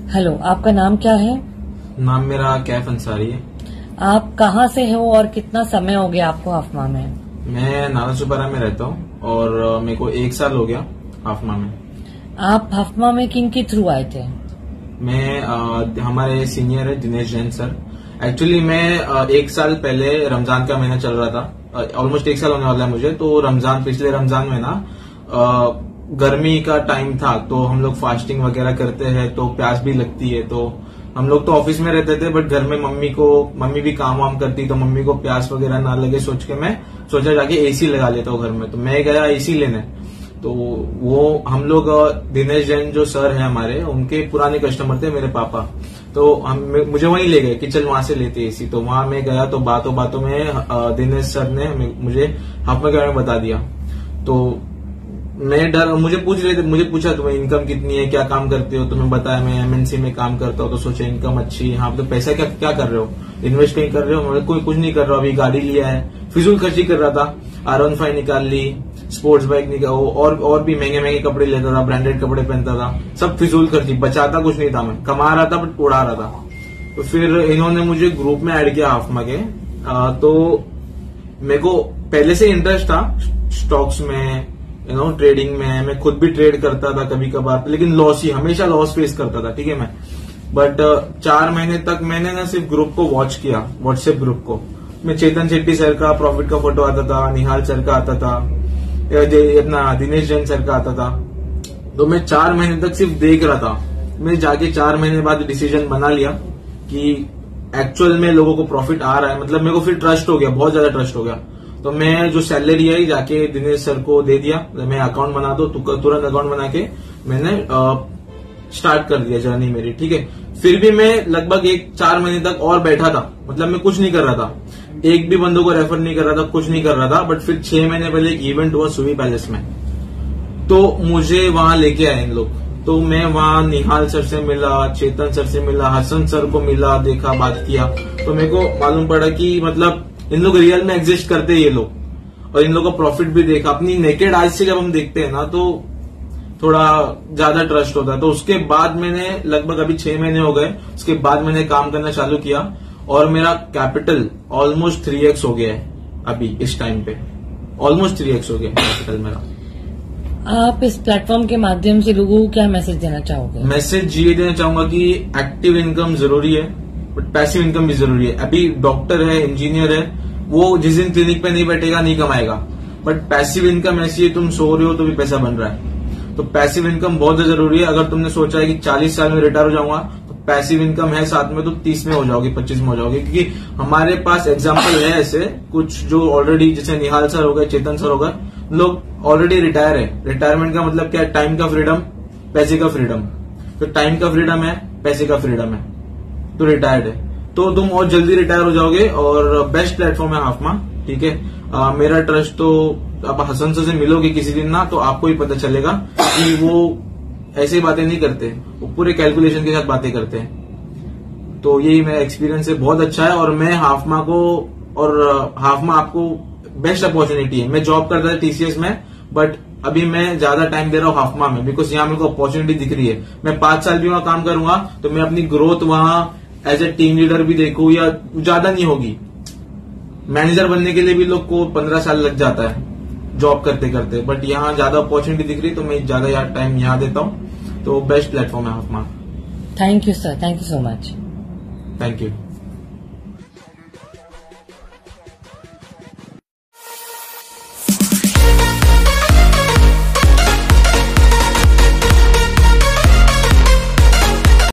Hello, आपका नाम क्या है? नाम मेरा कैफ अंसारी है। आप कहाँ से हो और कितना समय हो गया आपको हाफमा में? मैं नालासोपारा में रहता हूँ और मेरे को 1 साल हो गया हाफमा में। आप हाफमा में किन के थ्रू आए थे? मैं हमारे सीनियर है दिनेश जैन सर। एक्चुअली मैं 1 साल पहले रमजान का महीना चल रहा था, ऑलमोस्ट 1 साल होने वाला है मुझे। तो पिछले रमजान में ना गर्मी का टाइम था, तो हम लोग फास्टिंग वगैरह करते हैं तो प्यास भी लगती है। तो हम लोग तो ऑफिस में रहते थे, बट घर में मम्मी भी काम वाम करती, तो मम्मी को प्यास वगैरह ना लगे सोच के मैं सोचा जाके एसी लगा लेता हूँ घर में। तो मैं गया एसी लेने, तो वो हम लोग दिनेश जैन जो सर है हमारे, उनके पुराने कस्टमर थे मेरे पापा। तो मुझे वहीं ले गए कि चल वहां से लेते एसी। तो वहां मैं गया तो बातों बातों में दिनेश सर ने मुझे हाफमा के बारे में बता दिया। तो मुझे पूछा तुम्हें इनकम कितनी है, क्या काम करते हो? तो मैं बताया मैं एमएनसी में काम करता हूँ। तो सोचा इनकम अच्छी है, हाँ तो पैसा क्या कर रहे हो, इन्वेस्ट कहीं कर रहे हो? मैं कोई कुछ नहीं कर रहा, अभी गाड़ी लिया है, फिजूल खर्ची कर रहा था। R15 निकाल ली, स्पोर्ट्स बाइक निकाल, और भी महंगे कपड़े लेता था, ब्रांडेड कपड़े पहनता था, सब फिजूल खर्ची, बचाता कुछ नहीं था। मैं कमा रहा था बट उड़ा रहा था। तो फिर इन्होंने मुझे ग्रुप में ऐड किया हाफमा के। तो मेरे को पहले से इंटरेस्ट था स्टॉक्स में, ट्रेडिंग में। मैं खुद भी ट्रेड करता था कभी कभार, लेकिन हमेशा लॉस फेस करता था, ठीक है मैं। बट 4 महीने तक मैंने ना सिर्फ ग्रुप को वॉच किया, व्हाट्सएप ग्रुप को। मैं चेतन शेट्टी सर का प्रॉफिट का फोटो आता था, निहाल सर का आता था, अपना दिनेश जैन सर का आता था। तो मैं 4 महीने तक सिर्फ देख रहा था। मैं जाके 4 महीने बाद डिसीजन बना लिया कि एक्चुअल में लोगों को प्रॉफिट आ रहा है। मतलब मेरे को फिर ट्रस्ट हो गया, बहुत ज्यादा ट्रस्ट हो गया। तो मैं जो सैलरी है जाके दिनेश सर को दे दिया, मैं अकाउंट बना दो, तुरंत अकाउंट बना के मैंने स्टार्ट कर दिया जर्नी मेरी, ठीक है। फिर भी मैं लगभग 4 महीने तक और बैठा था, मतलब मैं कुछ नहीं कर रहा था, एक भी बंदों को रेफर नहीं कर रहा था, कुछ नहीं कर रहा था। बट फिर 6 महीने पहले एक इवेंट हुआ सुवी पैलेस में, तो मुझे वहां लेके आए इन लोग। तो मैं वहां निहाल सर से मिला, चेतन सर से मिला, हसन सर को मिला, देखा, बात किया। तो मेरे को मालूम पड़ा कि मतलब इन लोग रियल में एग्जिस्ट करते हैं ये लोग, और इन लोग का प्रॉफिट भी देखा। अपनी नेकेड आइज से जब हम देखते हैं ना, तो थोड़ा ज्यादा ट्रस्ट होता है। तो उसके बाद मैंने लगभग अभी 6 महीने हो गए, उसके बाद मैंने काम करना चालू किया और मेरा कैपिटल ऑलमोस्ट 3x हो गया है अभी इस टाइम पे। ऑलमोस्ट 3x हो गया कैपिटल मेरा। आप इस प्लेटफॉर्म के माध्यम से लोगों को क्या मैसेज देना चाहोगे? मैसेज ये देना चाहूंगा कि एक्टिव इनकम जरूरी है, बट पैसिव इनकम भी जरूरी है। अभी डॉक्टर है, इंजीनियर है, वो जिस दिन क्लिनिक पे नहीं बैठेगा नहीं कमाएगा। बट पैसिव इनकम ऐसी है, तुम सो रहे हो तो भी पैसा बन रहा है। तो पैसिव इनकम बहुत जरूरी है। अगर तुमने सोचा है कि 40 साल में रिटायर हो जाऊंगा, तो पैसिव इनकम है साथ में, तो 30 में हो जाओगे, 25 में हो जाओगे। क्योंकि हमारे पास एग्जाम्पल है ऐसे कुछ जो ऑलरेडी, जैसे निहाल सर हो गए, चेतन सर हो गए, लोग ऑलरेडी रिटायर है। रिटायरमेंट का मतलब क्या है? टाइम का फ्रीडम, पैसे का फ्रीडम। तो टाइम का फ्रीडम है, पैसे का फ्रीडम है, तो रिटायर्ड है, तो तुम और जल्दी रिटायर हो जाओगे। और बेस्ट प्लेटफॉर्म है हाफमा, ठीक है। मेरा ट्रस्ट तो आप हसन से मिलोगे किसी दिन ना, तो आपको ही पता चलेगा कि वो ऐसी बातें नहीं करते, वो पूरे कैलकुलेशन के साथ बातें करते हैं। तो यही मेरा एक्सपीरियंस है, बहुत अच्छा है। और मैं हाफमा आपको बेस्ट अपॉर्चुनिटी है। मैं जॉब करता था TCS में, बट अभी मैं ज्यादा टाइम दे रहा हूँ हाफमा में, बिकॉज यहाँ मेरे को अपॉर्चुनिटी दिख रही है। मैं 5 साल भी वहां काम करूंगा तो मैं अपनी ग्रोथ वहां एज ए टीम लीडर भी देखूं, या ज्यादा नहीं होगी। मैनेजर बनने के लिए भी लोग को 15 साल लग जाता है जॉब करते करते, बट यहाँ ज्यादा अपॉर्चुनिटी दिख रही, तो मैं ज्यादा टाइम यहाँ देता हूँ। तो बेस्ट प्लेटफॉर्म है हाफमा। Thank you sir, thank you so much. Thank you.